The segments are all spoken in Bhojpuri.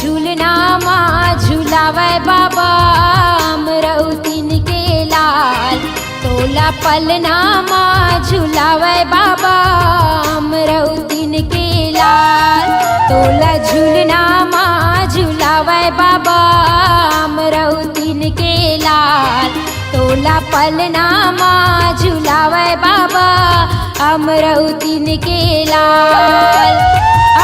झूलना माँ झूलावे बाबा अमरौतीन के लाल। तोला पलना माँ झूलावे बाबा अमरौतीन के लाल। तोला झूलना माँ झूलावे बाबा अमरौतीन के लाल। तोला पलना माँ झूलावे बाबा अमरौतीन के लाल।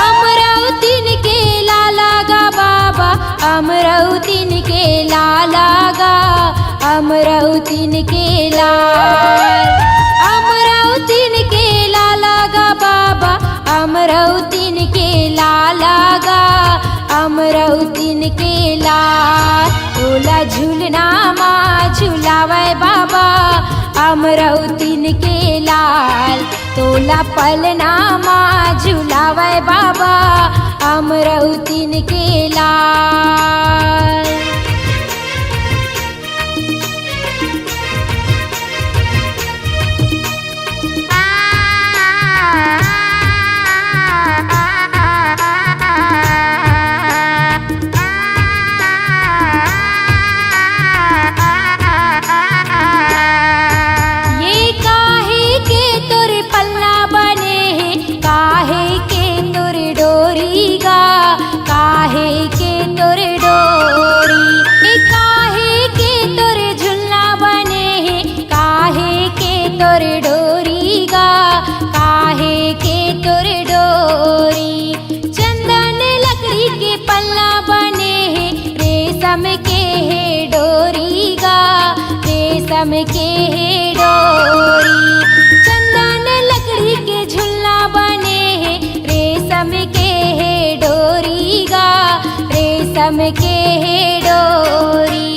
अमरौतीन के लाला गा बाबा अमरौतीन के लाला गा अमरौतीन के लाल। अमरौतीन के लाला गा बाबा अमरौतीन के लाला गा अमरौतीन के लाल। तोला झूलना माँ झूलावे बाबा अमरौतीन के लाल। तोला पलना माँ झूलावे बाबा अमरौतीन के लाल। काहे के तोर डोरी डोरी। चंदन लकड़ी के झुलना बने हैं, रेशम के है डोरी गा, रेशम के है डोरी।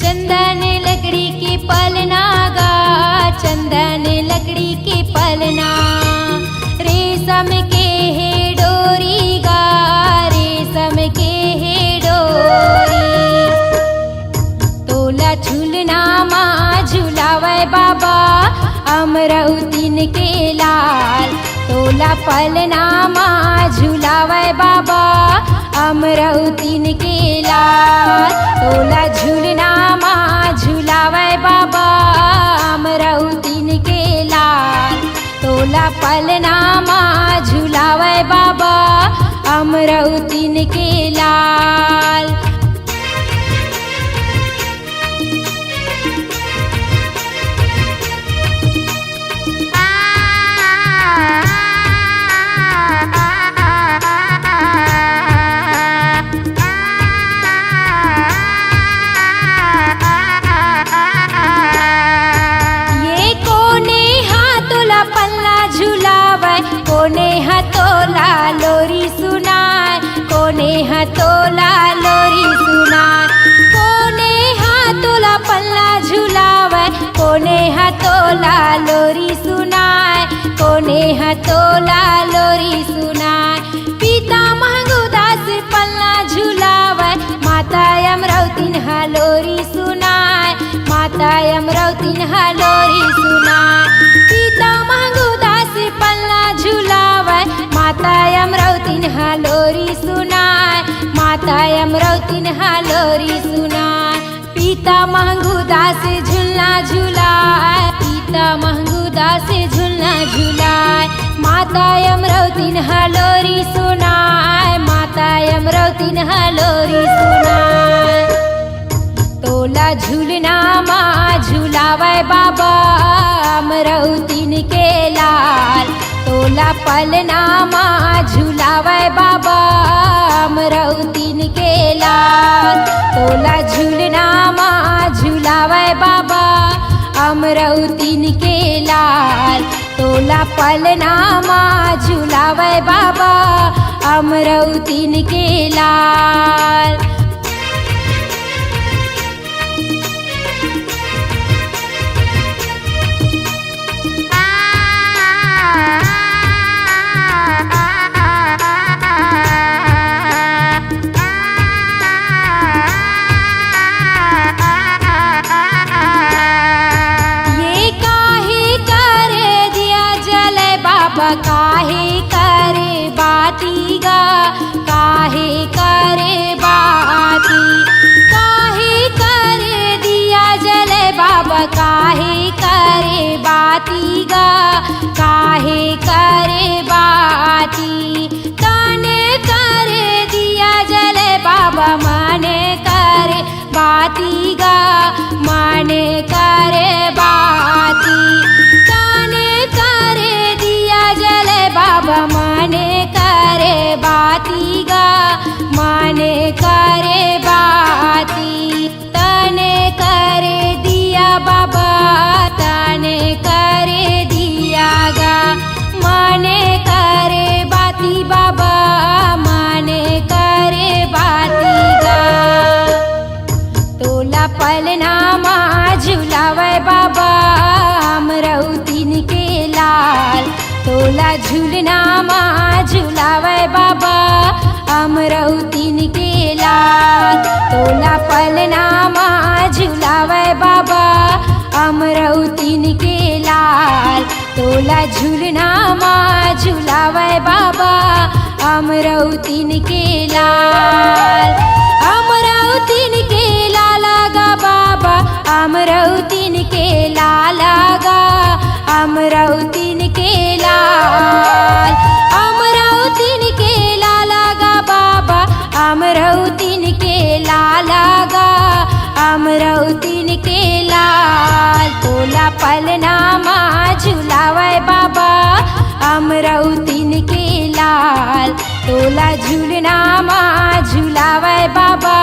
चंदन लकड़ी के पलना गा, चंदन लकड़ी के पलना, रेशम के है डोरी गा, रेशम के है डोरी। तोला झूलना माँ झुलावे बाबा, अमरउतीन के लाल। तोला पलना माँ झुलावे बाबा, अमरउतीन के लाल। तोला झूलना माँ झुलावे बाबा, अमरउतीन के लाल। तोला पलना माँ झुलावे बाबा, अमरउतीन के लाल। कोने हतोला लोरी सुनाय, कोने हतोला लोरी सुनाय। कोने हतोला पल्ला झुलावे, कोने हतोला लोरी सुनाय, कोने हतोला लोरी सुनाय। पिता महंगुदास पल्ला झुलावे, माता अमरउतीन लोरी सुनाय, माता अमरउतीन लोरी सुनाय। पिता महंगुदास पल्ला झुलावे, माता अमरउतीन लोरी सुनाय, माता अमरउतीन लोरी सुनाय। पिता महंगुदास झुलना झुलाय, पिता महंगुदास झुलना झुलाय। माता अमरउतीन लोरी सुनाय, माता अमरउतीन लोरी सुनाय। तोला झूलना माँ झुलावे बाबा, अमरउतीन के लाल। तोला पलना माँ झुलावे बाबा, अमरउतीन के लाल। तोला झूलना माँ झुलावे बाबा, अमरउतीन के लाल। तोला पलना माँ झुलावे बाबा, अमरउतीन के लाल। काहे करे बाती गा, काहे करे बाती। काहे करे दिया जले बाबा, काहे करे बाती गा, काहे करे बाती। तने करे दिया जले बाबा, माने करे बाती गा, माने करे बाती। तने करे दिया जले बाबा, माने करे बाती गा, माने करे बाती। तने करे दिया बाबा, तने करे दिया गा, माने करे बाती बाबा, माने करे बाती गा। तोला पलना माँ झुलावे बाबा, अमरउतीन के लाल। तोला झूलना माँ झुलावे बाबा, अमरउतीन के लाल। तोला पलना माँ झुलावे बाबा, अमरउतीन के लाल। तोला झूलना माँ झुलावे बाबा, अमरउतीन के लाल। अमरउतीन के लाला गा बाबा, अमरउतीन के लाला गा, अमरउतीन के लाल। अमरउतीन के लाला गा बाबा, अमरउतीन के लाला गा, अमरउतीन के लाल। तोला पलना माँ झुलावे बाबा, अमरउतीन के लाल। तोला झूलना माँ झुलावे बाबा,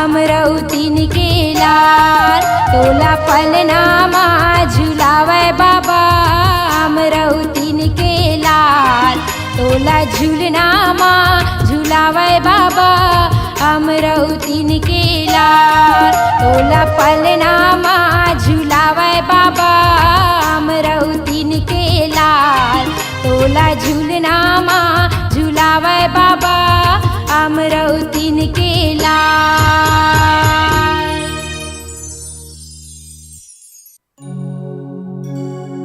अमरउतीन के लाल। तोला पलना माँ झुलावे झुलावे बाबा अमरौतीन के लाल तोला झूलना माँ झुलावे बाबा अमरौतीन के लाल तोला पलना माँ झुलावे बाबा अमरौतीन के लाल तोला झूलना माँ झुलावे बाबा अमरौतीन के लाल।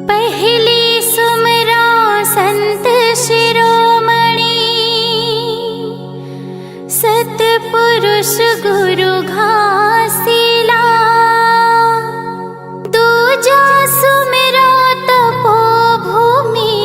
पहली सुमरा संत शिरोमणि सतपुरुष गुरु घासीला दूजा सुमरा तपोभूमि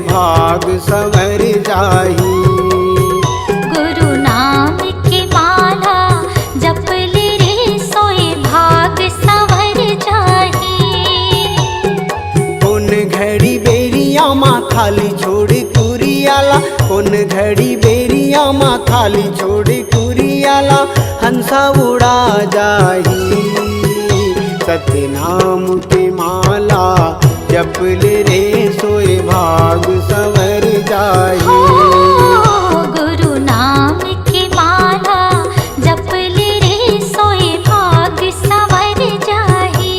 भाग संवर जाही। गुरु नाम की माला जप ले रे सोए भाग संवर जाही। कौन घड़ी बेरिया माँ खाली छोड़ कुरियाला, कौन घड़ी बेरिया माँ खाली छोड़ कुरियाला, हंसा उड़ा जाही। सत्य नाम की माला जप ले रे सोए भाग संवर जाही। गुरु नाम की माला जप ले रे सोए भाग संवर जाही।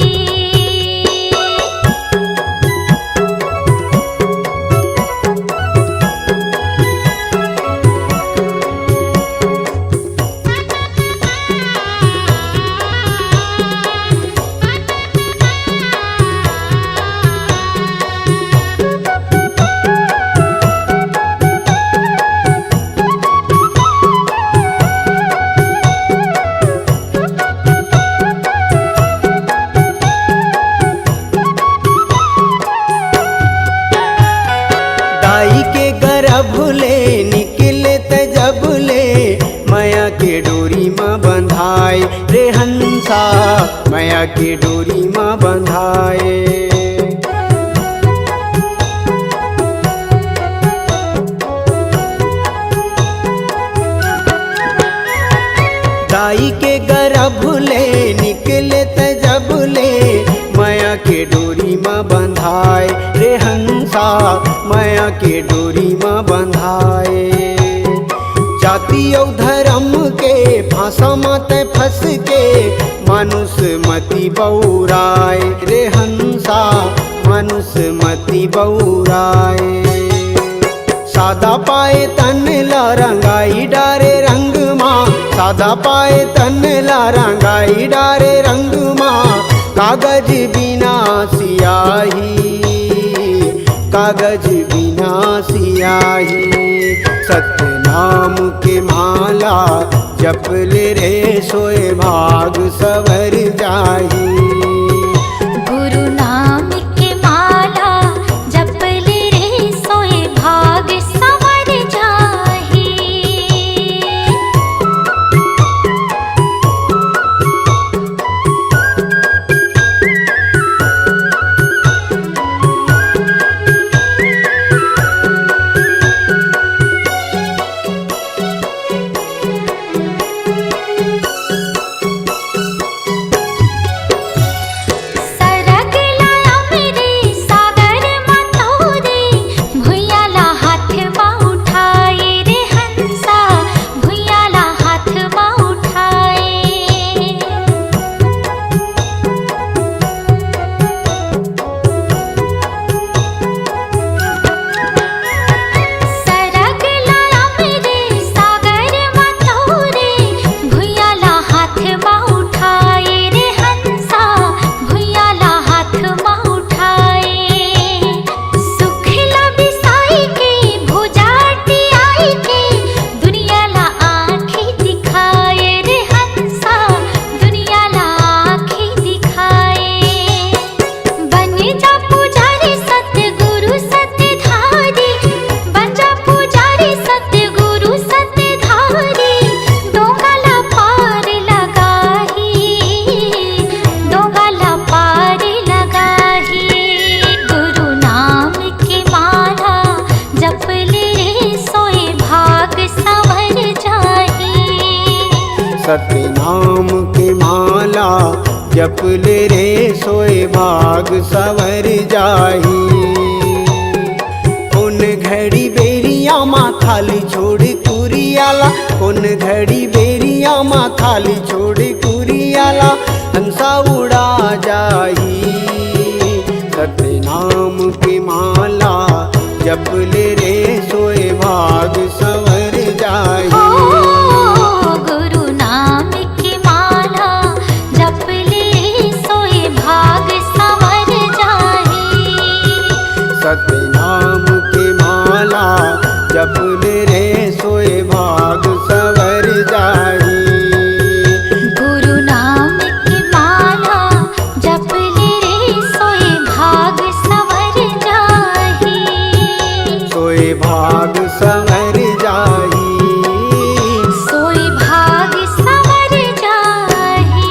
दाई के गर्भ ले निकले त जब ले, माया के डोरी माँ बंधाए रे हंसा, माया के डोरी माँ बंधाए। दाई के गर्भ ले निकले त जब ले, माया के डोरी माँ बंधाए रे हंसा, माया के डोरी माँ बंधाए। जाति और धर्म के फांसा मत फंस के, मानुष मति बौराए रे हंसा, मानुष मति बौराए। सादा पाए तन ला रंगाई डारे रंग माँ, सादा पाए तन ला रंगाई डारे रंग माँ, कागज बिना सियाही, कागज बिना सियाही। सत्य नाम के माला जप ले रे सोए भाग संवर जाही। गुरु नाम की माला जप ले रे सोए भाग संवर जाही। सरग लाया मेरे सागर मतोरे, भुइयाला हाथ माँ उठाए रे हंसा, भुइयाला हाथ माँ उठाए। सरग लाया मेरे सागर मतोरे, भुइयाला हाथ माँ उठाए रे हंसा, भुइयाला हाथ माँ उठाए। सुखला बिसाई के भुजाटी आई के, दुनियाला आँखें दिखाए रे हंसा, दुनियाला आँखें दिखाए। बन जा पुजारी सतगुरु सतधारी, बन जा पुजारी सतगुरु सतधारी, डोंगाला पार लगाही, डोंगाला पार लगाही। गुरु नाम की माला जप ले रे सोए भाग संवर जाही। सत्य नाम के माला जप ले रे सोए भाग संवर जाही। कौन घड़ी बेरिया माँ खाली छोड़ कुरियाला, कौन घड़ी बेरिया माँ खाली छोड़ कुरियाला, हंसा उड़ा जाही। सत्य नाम की माला जप ले रे सोए भाग संवर जाही। गुरु नाम की माला जप ले रे सोए भाग संवर जाही। सत्य नाम की माला जप ले रे सोए भाग संवर जाही। गुरु नाम की माला जप ले रे सोए भाग संवर जाही। सोए भाग संवर जाही। सोई भाग संवर जाही।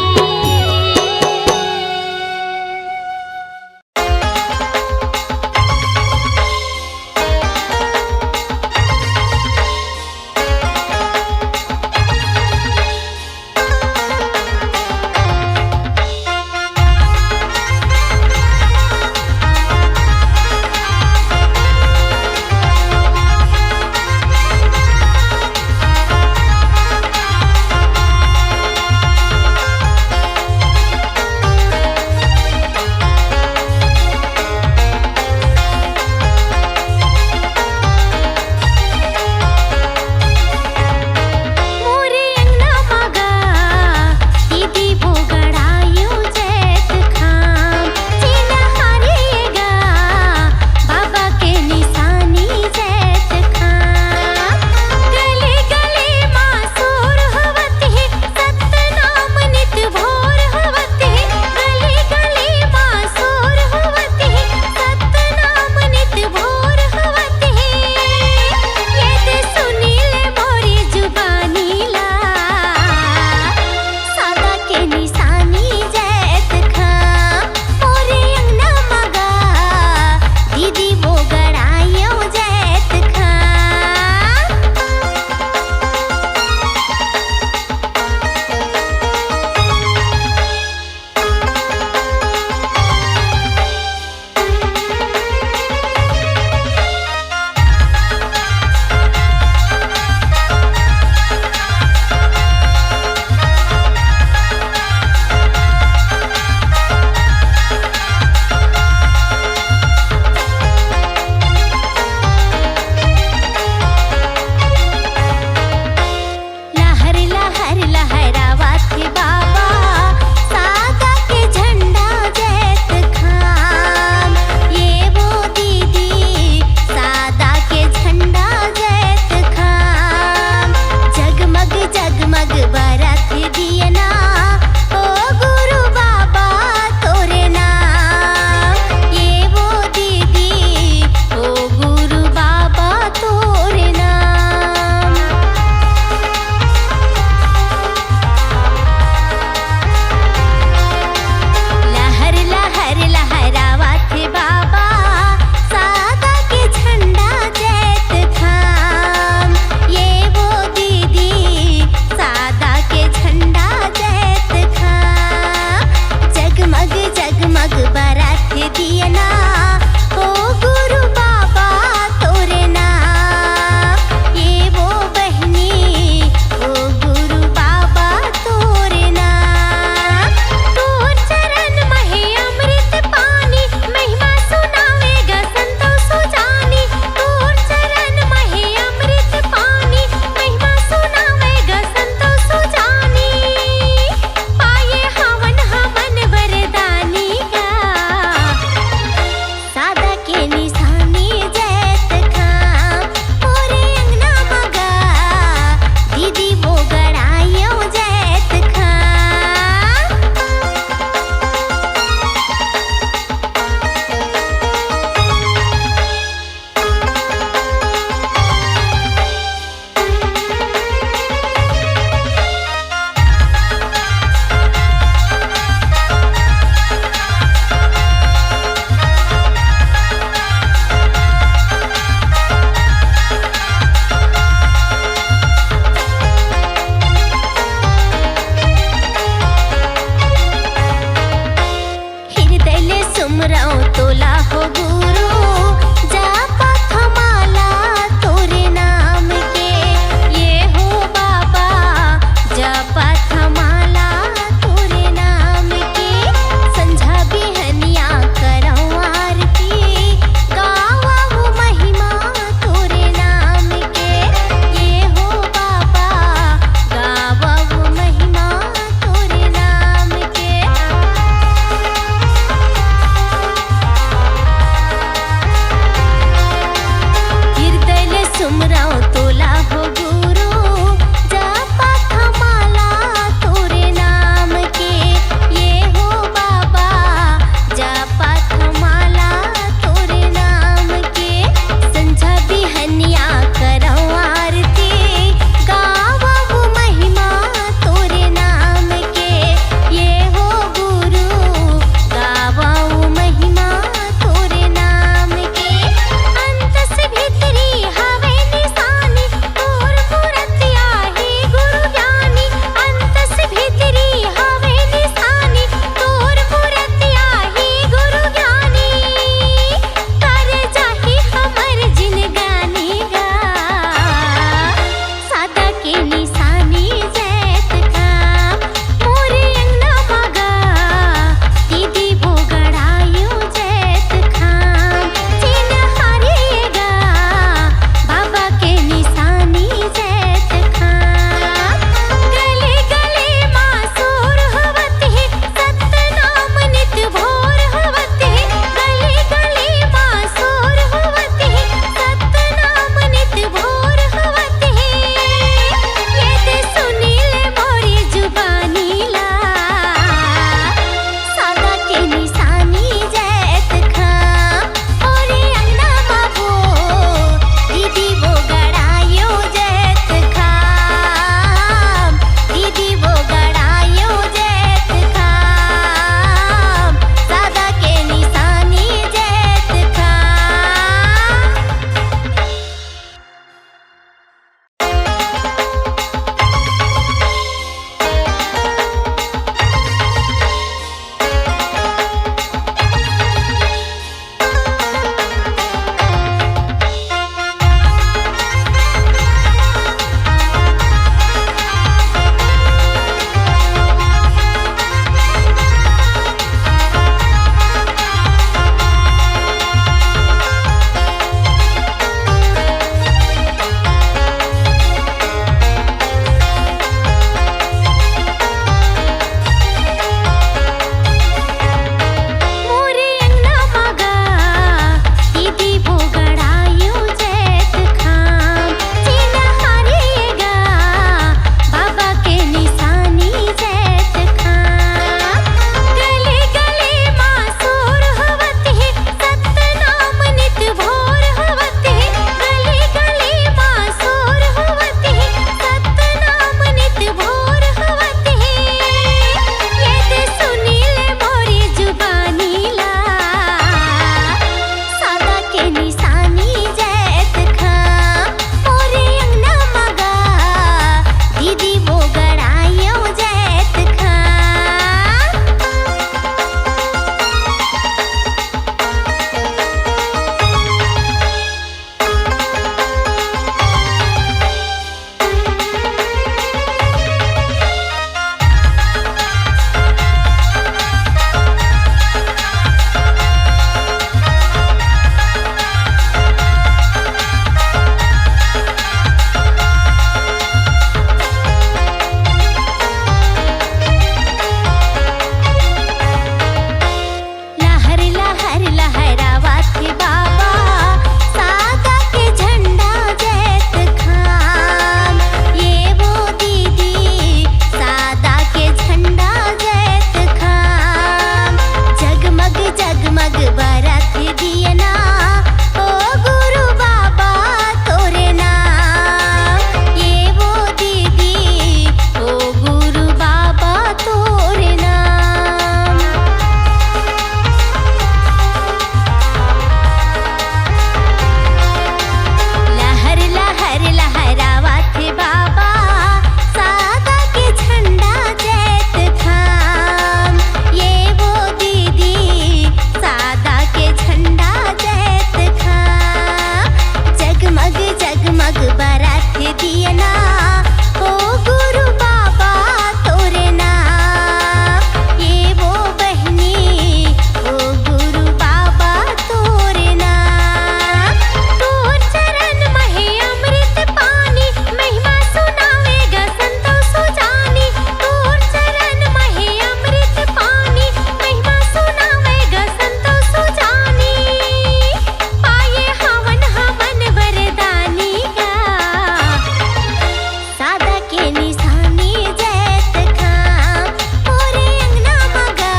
अगबरात दियना ओ गुरु बाबा तोरे नाम ये वो बहनी ओ गुरु बाबा तोरे नाम तोर चरण महे अमृत पानी महिमा सुनावेगा संतो सुजानी तोर चरण महे अमृत पानी महिमा सुनावेगा संतो सुजानी पाए हवन हमन वरदानी गा सादा के निशानी जैत खाम मोरे अंगना मगा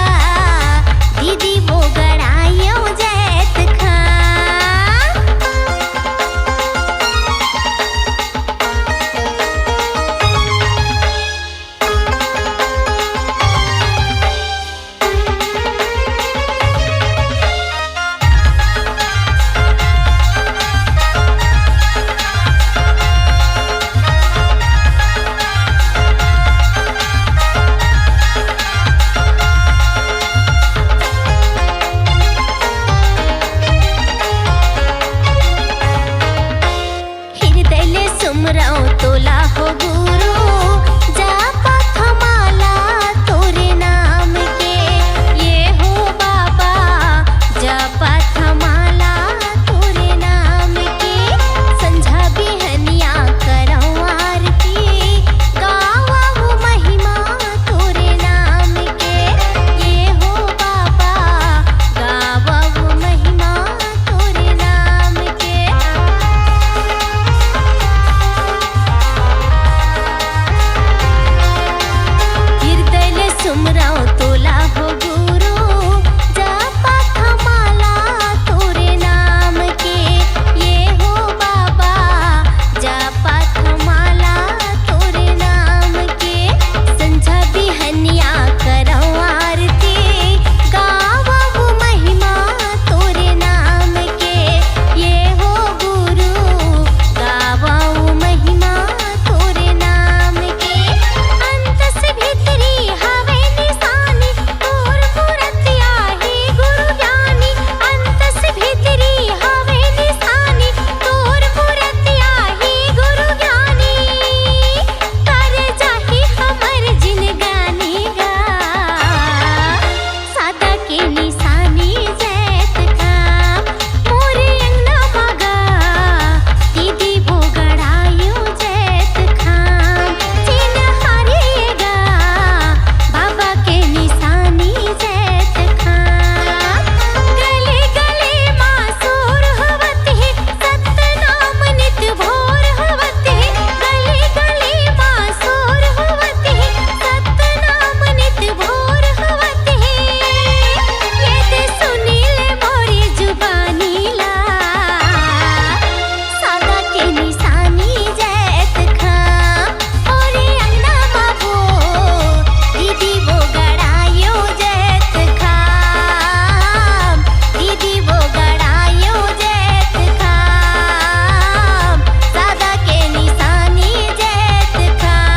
दीदी वो गड़ायो जैत खाम हृदय ले सुमराओ तोला हो गुरु जापा थमाला तोरे नाम के ये हो बाबा जापा थमाला तोरे नाम के संझा बिहनिया करौ आरती गावा वो महिमा तोरे नाम के ये हो बाबा गावा वो महिमा तोरे नाम के हृदय ले सुमराओ तोला हो गुरु जापा थमाला तोरे नाम के ये हो बाबा जापा थमाला तोरे नाम के संझा बिहनिया करौ आरती गावा वो महिमा तोरे नाम के ये हो गुरु गावा वो महिमा तोरे नाम के अंत से भीतरी हवे निशानी तोर मूर्तिया ही गुरु ज्ञानी अंत से भीतरी हवे निशानी तोर मूर्तिया ही गुरु ज्ञानी कर जाही हमर जिनगानी गा सादा के निशानी जैत काम मोरे अंगना मगा दीदी वो गड़ायो जैत खाम चिन हारेगा बाबा के निशानी जैत खाम गले गले मासूर हवत है सतनाम नित भोर हवत है गले गले मासूर हवत है सतनाम नित भोर हवत है ये सुनीले मोरे जुबानी ला सादा के निशानी जैत खाम ओरे अंगना बाबू दीदी वो गड़ायो जैत खाम दीदी वो गड़ायो जैत खाम सादा के निशानी जैत खाम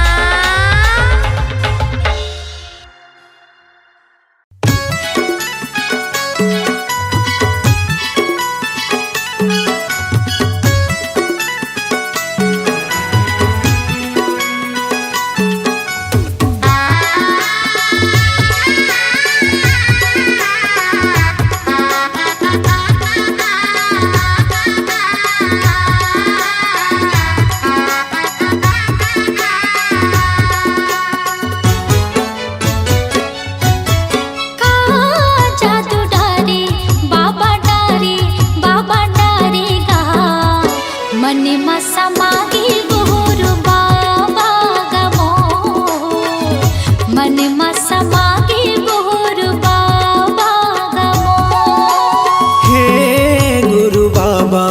का जादू डारे बाबा डारे गा मन समागी गुरु बाबा गमो मन समागी गुरु बाबा गमो हे गुरु बाबा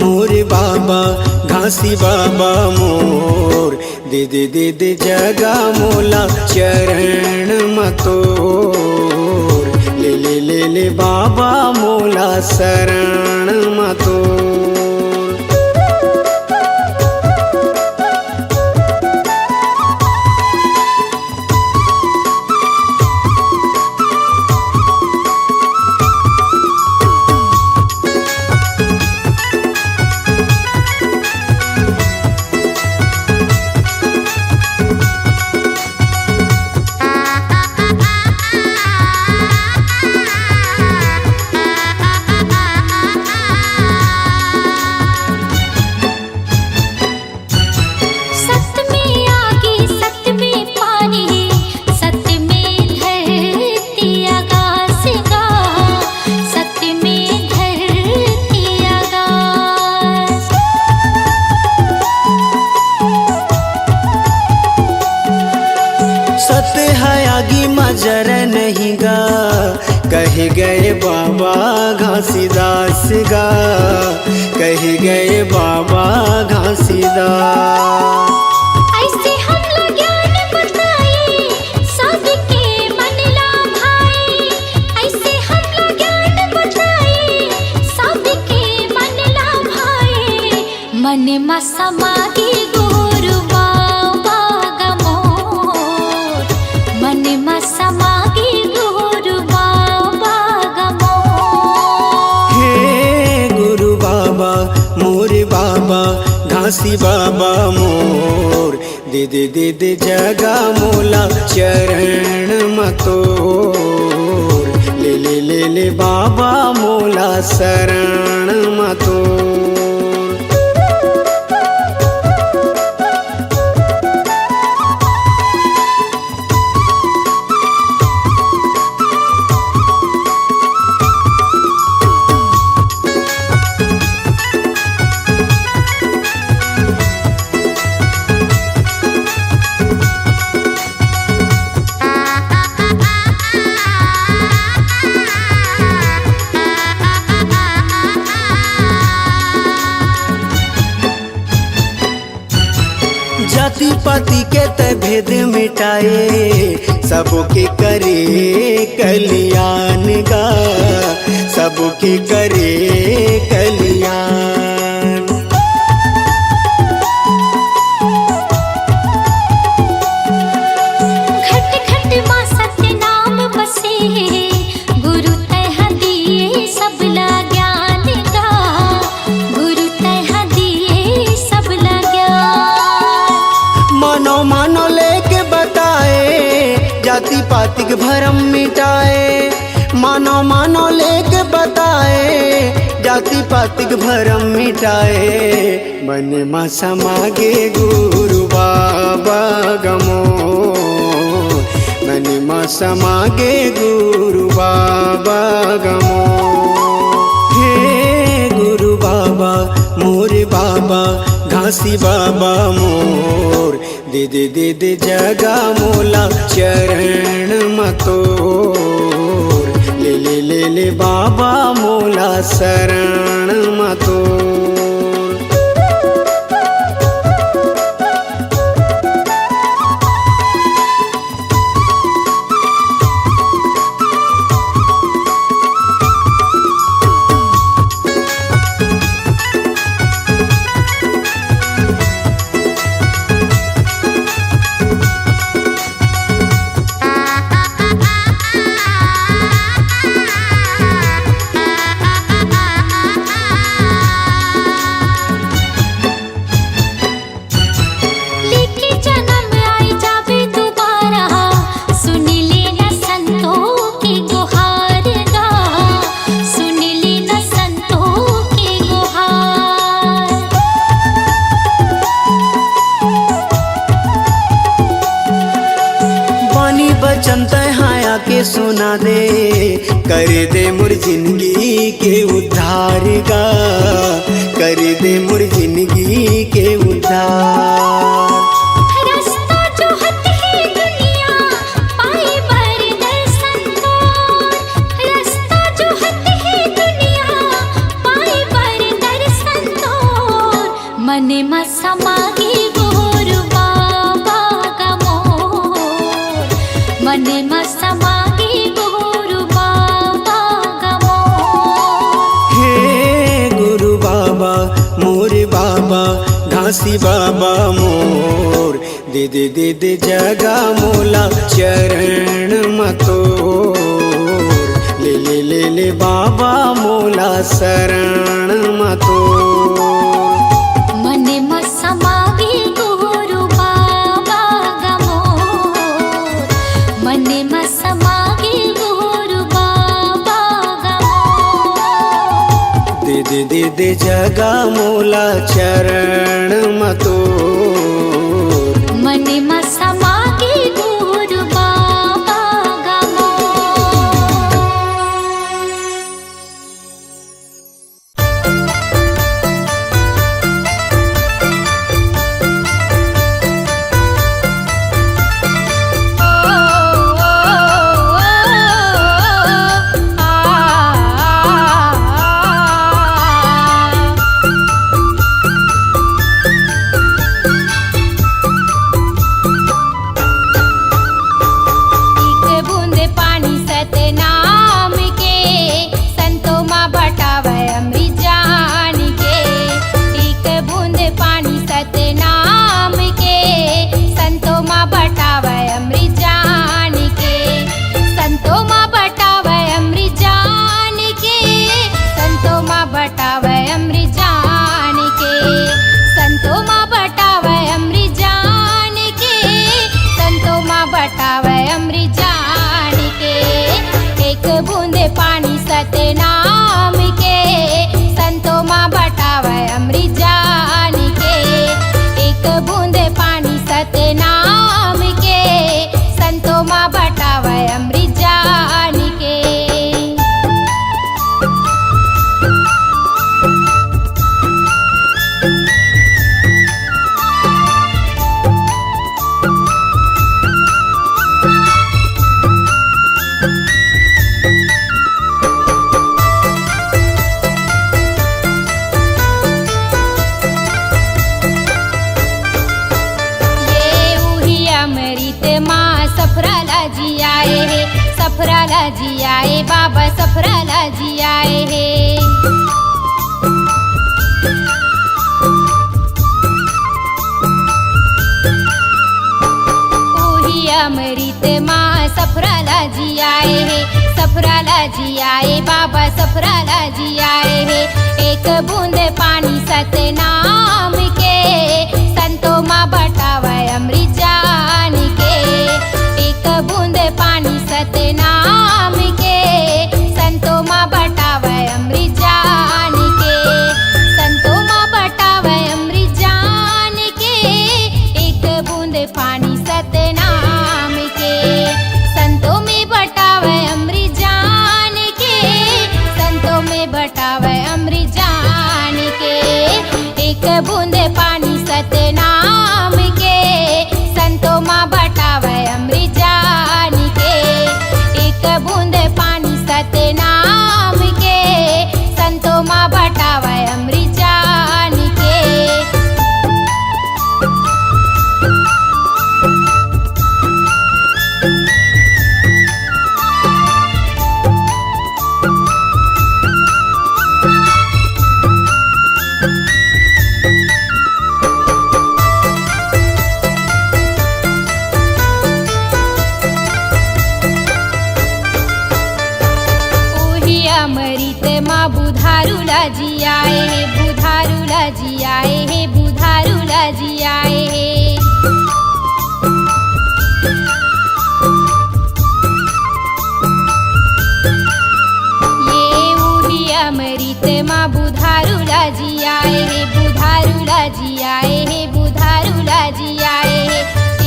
मोर बाबा घासी बाबा मोर दे दे दे दे जगा मोला चरण मतोर ले ले ले ले बाबा मोला शरण मतोर नजर नहीं गा, कह गए बाबा घासीदास गा, कह गए बाबा घासीदास। ऐसे हमला ज्ञान बताए सबके मन ला भाए, ऐसे हमला ज्ञान बताए सबके मन ला भाए। मन में समागे गुरु बाबा गमोर, मन में समागे गुरु बाबा गमोर। हे गुरु बाबा मोर बाबा घासी बाबा मोर, दे दे दे दे जगा मोला चरण मतोर, ले ले ले ले बाबा मोला शरण मतोर। जाति पाति के त भेद मिटाए, सबके करे कल्याण गा, सबके करे कल्याण। घट घट माँ सत्य नाम बसे, गुरु तह दिए सबला ज्ञान गा, गुरु तह दिए सबला ज्ञान। मानो मानो लेके बताए, जाति पाति के भरम मिटाए, मानो मानो लेके बताए, जाति पाति के भरम मिटाए। मन में समागे गुरु बाबा गमो, मन में समागे गुरु बाबा गमो। हे गुरु बाबा मोर बाबा घासी बाबा मोर, दे दे दे दे जगा मोला चरण मतोर, ले ले ले ले बाबा मोला शरण मतोर। लेके जन्म आई जावे दोबारा, सुन लेना संतों की गुहार गा, सुन लेना संतों की गुहार। बानी बचन तहाया के सुना दे, कर दे मोर जिंदगी के उद्धार गा, कर दे मोर जिंदगी के उद्धार। रास्ता जो हत है दुनिया पाए बर दर्शन तोर, रास्ता जो हत है दुनिया पाए बर दर्शन तोर। मन में समागे गुरु बाबा गमोर, मन में समागे गुरु बाबा गमोर। हे गुरु बाबा मोर बाबा घासी बाबा मोर, दे दे दे दे जगा मोला चरण मतोर, ले ले ले ले बाबा मोला शरण मतोर। मन में समागे गुरु बाबा गमोर, मन में समागे गुरु बाबा गमोर। दे दे दे दे जगा मोला चरण मतोर, मन में समागे गुरु बाबा गमोर। ओ अमृत माँ सफराला जी आए हे, सफराला जी आए, बाबा सफराला जी आए हे। अमृत माँ सफराला जी आए हे, सफराला जी आए, बाबा सफराला जी आए हे। एक बूंद पानी सतनाम के संतों माँ बटावे अमृत जान के। एक बूंद पानी सतनाम के संतों माँ बटावे अमृत जान के, संतों माँ बटावे अमृत जान के। एक बूंद पानी सतनाम के संतों में बटावे अमृत जान के, संतों में बटावे अमृत जान के। एक बूंद पानी सतनाम के संतों माँ बटावे अमृत जान के। एक बूंद पानी सतनाम के संतों माँ बटावे अमृत जान के। अमृत माँ बुधारूला जी आए हे, बुधारूला जी आए हे, बुधारूला जी आए हे। ये उही अमृत माँ बुधारूला जी आए हे, बुधारूला जी आए हे, बुधारूला जी आए हे।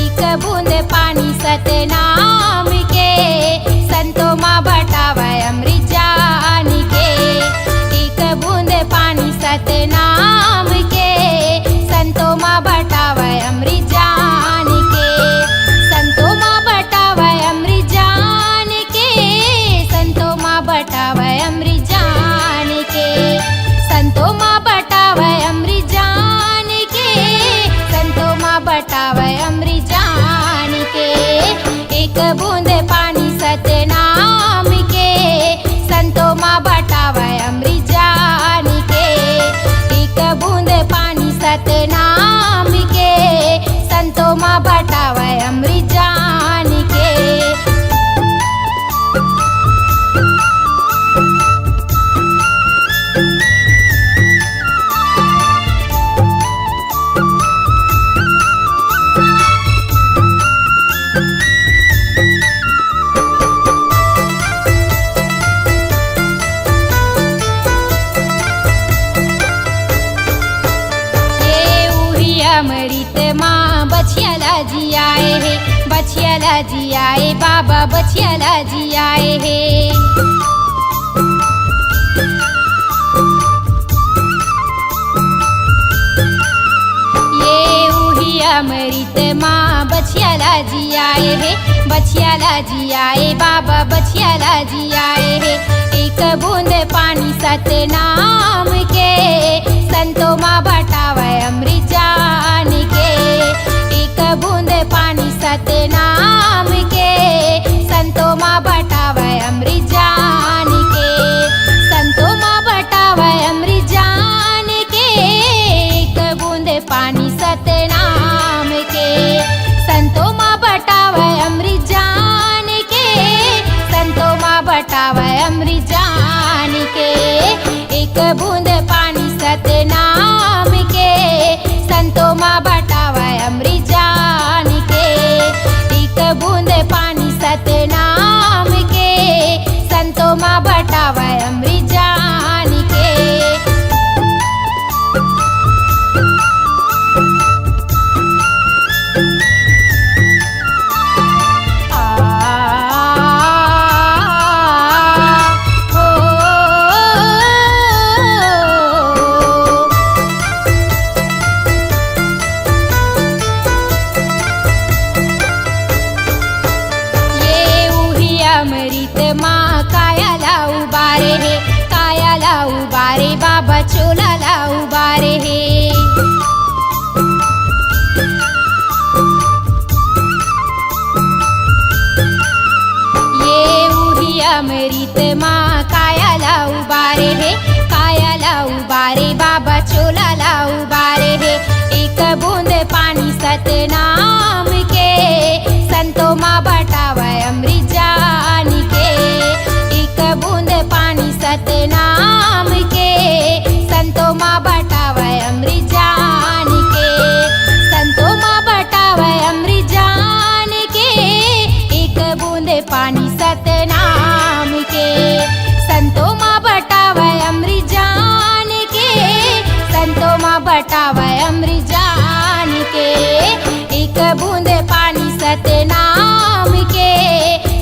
एक बूंद पानी सतनाम के संतों माँ बटावे अमृत जान के। एक बूंद पानी सतनाम के संतों माँ बटावे अमृत जान के, संतों माँ बटावे अमृत जान के, संतों माँ बटावे अमृत जान के, संतों माँ बटावे अमृत जान के, संतों माँ बटावे अमृत जान के। एक बूंद पानी सतनाम के संतों माँ बटावे अमृत जान के। एक बूंद पानी सतनाम के संतों माँ बटावे अमृत जान के। अमृत माँ बछियाला जी आए हे, बछियाला जी आए, बाबा बछियाला जी आए हे। ये उही अमृत माँ बछियाला जी आए हे, बछियाला जी आए, बाबा बछियाला जी आए हे। एक बूंद पानी सतनाम के संतों माँ बटावे अमृत जान के। एक बूंद पानी सतनाम के संतों माँ बटावे अमृत जान के, संतों माँ बटावे अमृत जान के। एक बूंद पानी सतनाम के संतों माँ बटावे अमृत जान के, संतों माँ बटावे अमृत जान के। एक बूंद पानी सतनाम के संतों माँ बटावे अमृत जान के। एक बूंद पानी सतनाम के संतों माँ बटावे अमृत जान के। बचोला ला उबारे है। एक बूंद पानी सतनाम के संतों माँ बटावे अमृत जान के। एक बूंद पानी सतनाम के संतों माँ बटावे अमृत जान के। संतों माँ बटावे अमृत जान के। एक बूंद पानी सतनाम के संतों माँ बटावे अमृत जान के। संतों माँ बटावे अमृत जान के। एक बूंद पानी सतनाम के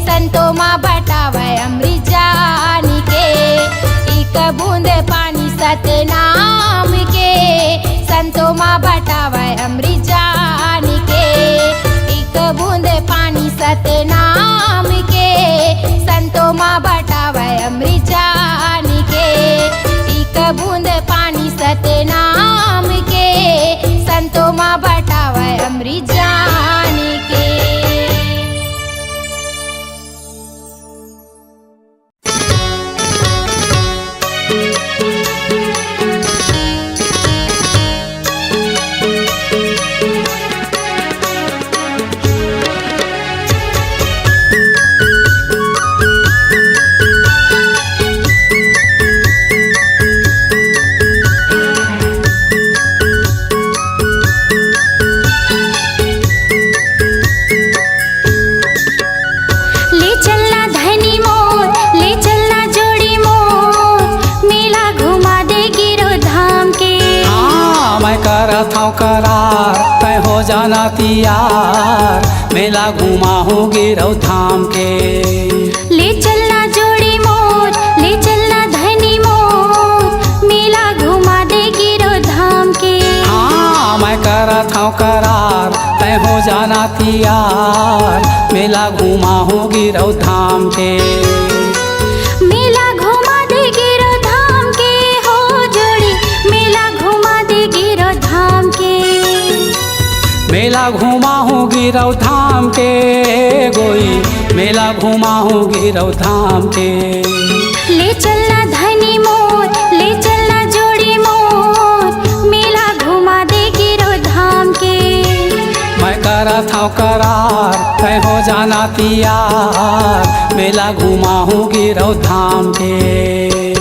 संतों माँ बटावे अमृत जान के। एक बूंद पानी सतनाम के संतों माँ बटावे अमृत जान के। एक बूंद पानी सतनाम के संतों माँ बटावे अमृत जान के। एक बूंद पानी सतनाम के संतों माँ बटावे अमृत जान के। करार तय हो जाना तियार, मेला घुमा हो गिरौ धाम के। ले चलना जोड़ी मोर, ले चलना धनी मोर, मेला घुमा दे गिरौ धाम के। हाँ मैं करत हूँ करार तय हो जाना तियार, मेला घुमा हो गिरौ धाम के। मेला घुमा दे गिरौ धाम के हो जोड़ी, मेला घुमा दे गिरौ धाम के। मेला घुमा हो गिरौ धाम के गोई, मेला घुमा हो गिरौ धाम के। ले चलना धनी मोर, ले चलना जोड़ी मोर, मेला घुमा दे गिरौ धाम के। मैं करत हूँ करार तय हो जाना तियार, मेला घुमा हो गिरौ धाम के।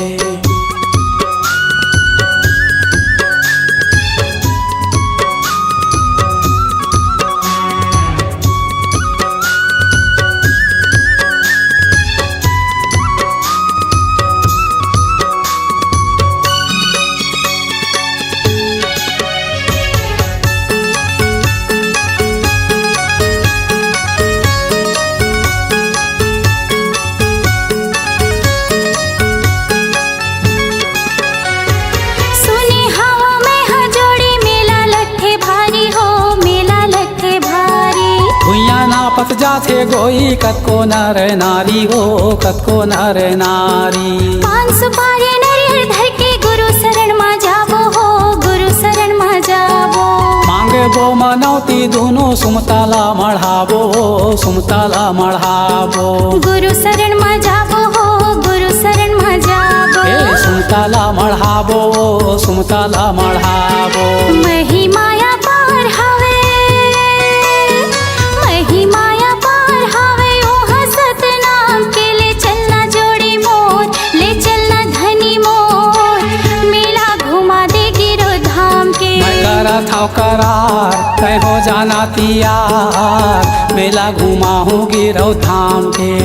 पत जाथे गोई कतको नर नारी हो, कतको नर नारी। 500 पारे नरियर धर के गुरु शरण मा जाबो हो, गुरु शरण मा जाबो। मांगे बो मनौती दोनों सुमताला मढ़ाबो, सुमताला मढ़ाबो। गुरु शरण मा जाबो हो, गुरु शरण मा जाबो। सुमताला मढ़ाबो, सुमताला मढ़ाबो। महिमाया पार हवे, महिमाया पार हवे ओहा सतनाम के। ले चलना जोड़ी मोर, ले चलना धनी मोर, मेला घुमा दे गिरौ धाम के। मैं करत हूँ करार तय हो जाना तियार, मेला घुमा हो गिरौ धाम के।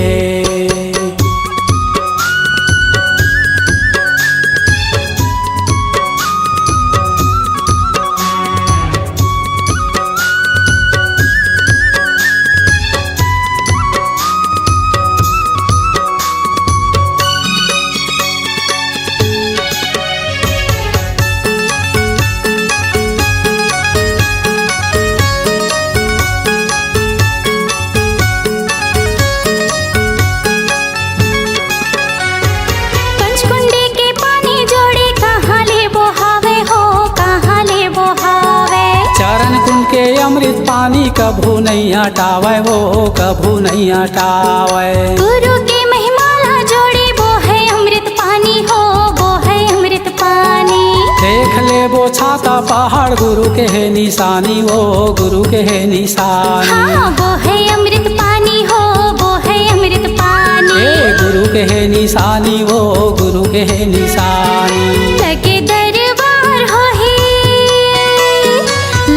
अमृत पानी कभू नहीं हटावे वो, कभू नहीं हटावे। गुरु के महिमा ला जोड़ी वो है अमृत पानी हो, वो है अमृत पानी। देख ले वो छाता पहाड़ गुरु के है निशानी, वो गुरु के है निशानी। हाँ वो है अमृत पानी हो, वो है अमृत पानी। गुरु के है निशानी, वो गुरु के है निशानी। लगे दरबार हो ही,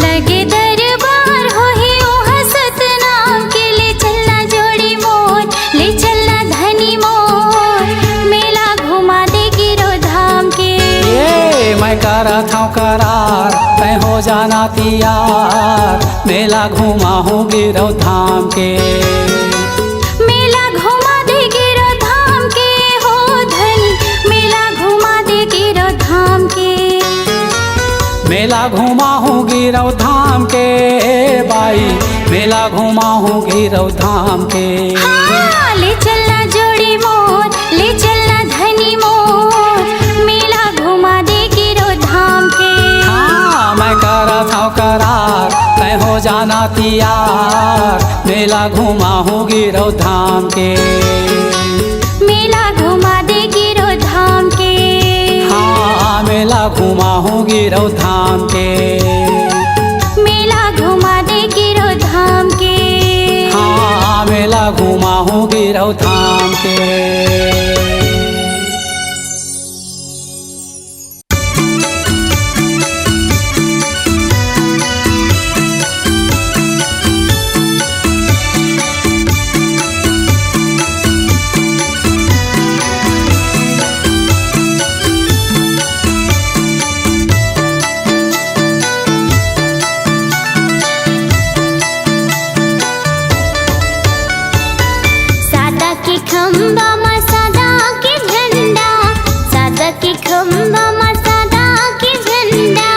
लगे दरबार हो ही, ओहा सतनाम के ले चलना जोड़ी मोर, ले चलना धनी मोर, मेला घुमा दे गिरो धाम के। ये मैं करा था करार, तय हो जाना तैयार, मेला घुमा हूँ गिरौ धाम के। मेला घुमा दे गिरो धाम के हो धनी, मेला घुमा दे गिरो धाम के। मेला घुमा हूँ गिरौ धाम के बाई, मेला घुमा हूँ गिरौ धाम के। हाँ, ले चलना जोड़ी मोर, ले चलना धनी मोर, मेला घुमा दे गिरो धाम के। हाँ मैं करा था करार, तय हो जाना तैयार, मेला घुमा हूँ गिरौ धाम के। मेला घुमा दे गिरो धाम के। हाँ मेला घुमा हूँ गिरौ धाम के। मेला घुमा दे गिरो धाम के। हाँ मेला घुमा हूँ गिरौ धाम के। खंबा में सदा के झंडा, सदा के खंबा में सदा के झंडा,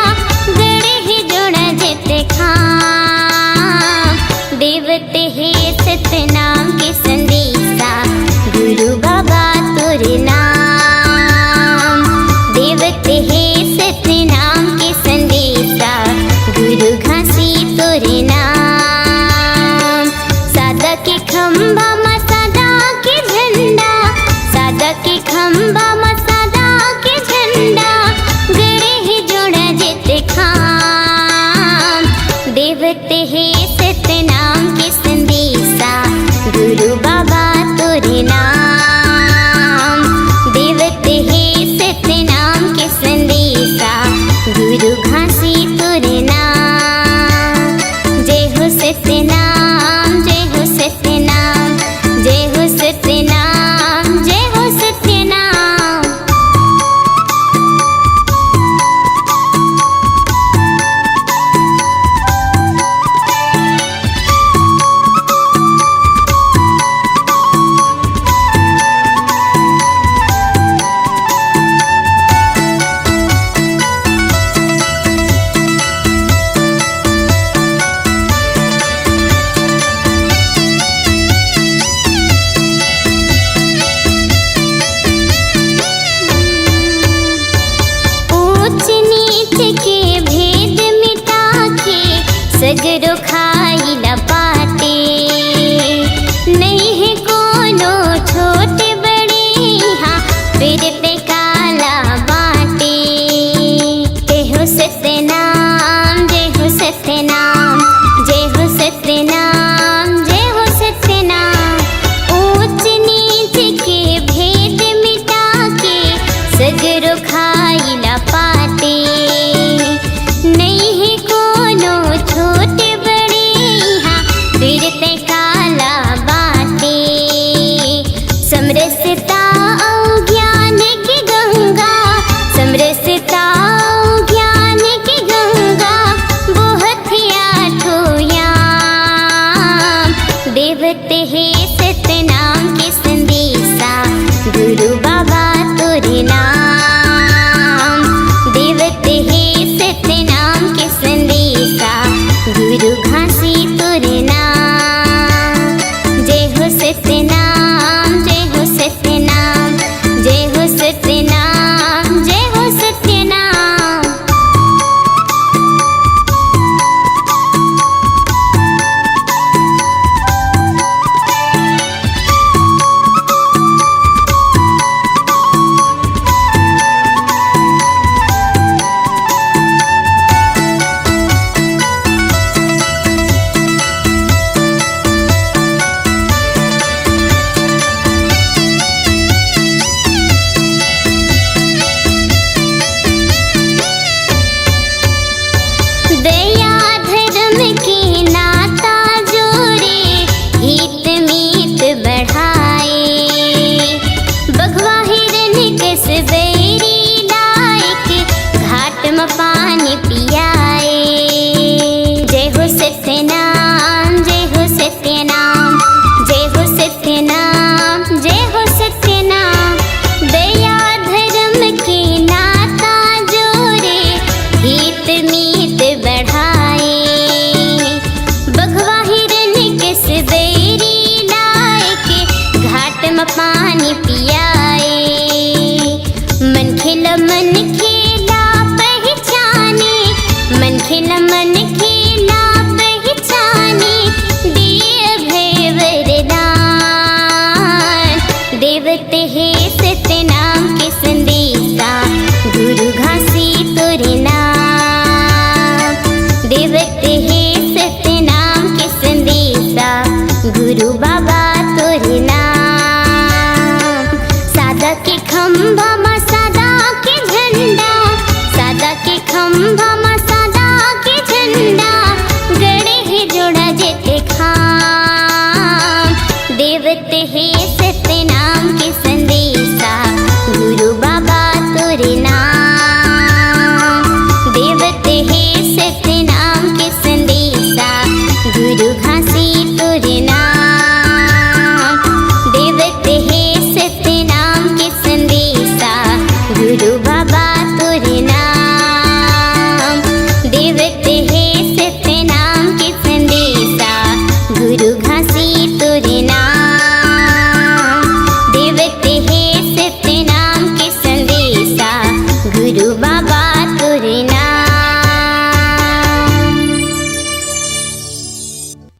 गड़े ही जोड़ा जेते खाम, देवते है सतनाम के संदेशा, गुरु बाबा तोरे नाम। देवते है सतनाम के संदेशा, गुरु घासी तोरे नाम। सदा के खंबा में के खंबा में सदा के झंडा, गड़े ही जोड़ा जेते खाम, देवते है सतनाम के संदेशा, गुरु बाबा तोरे नाम। देवते है सतनाम के संदेशा, गुरु घासी तोरे नाम। जय हो सतनाम, जय हो सतनाम, जय हो सतनाम, जय हो सतनाम। ऊंच नीच के भेद मिटा के, सगरो खा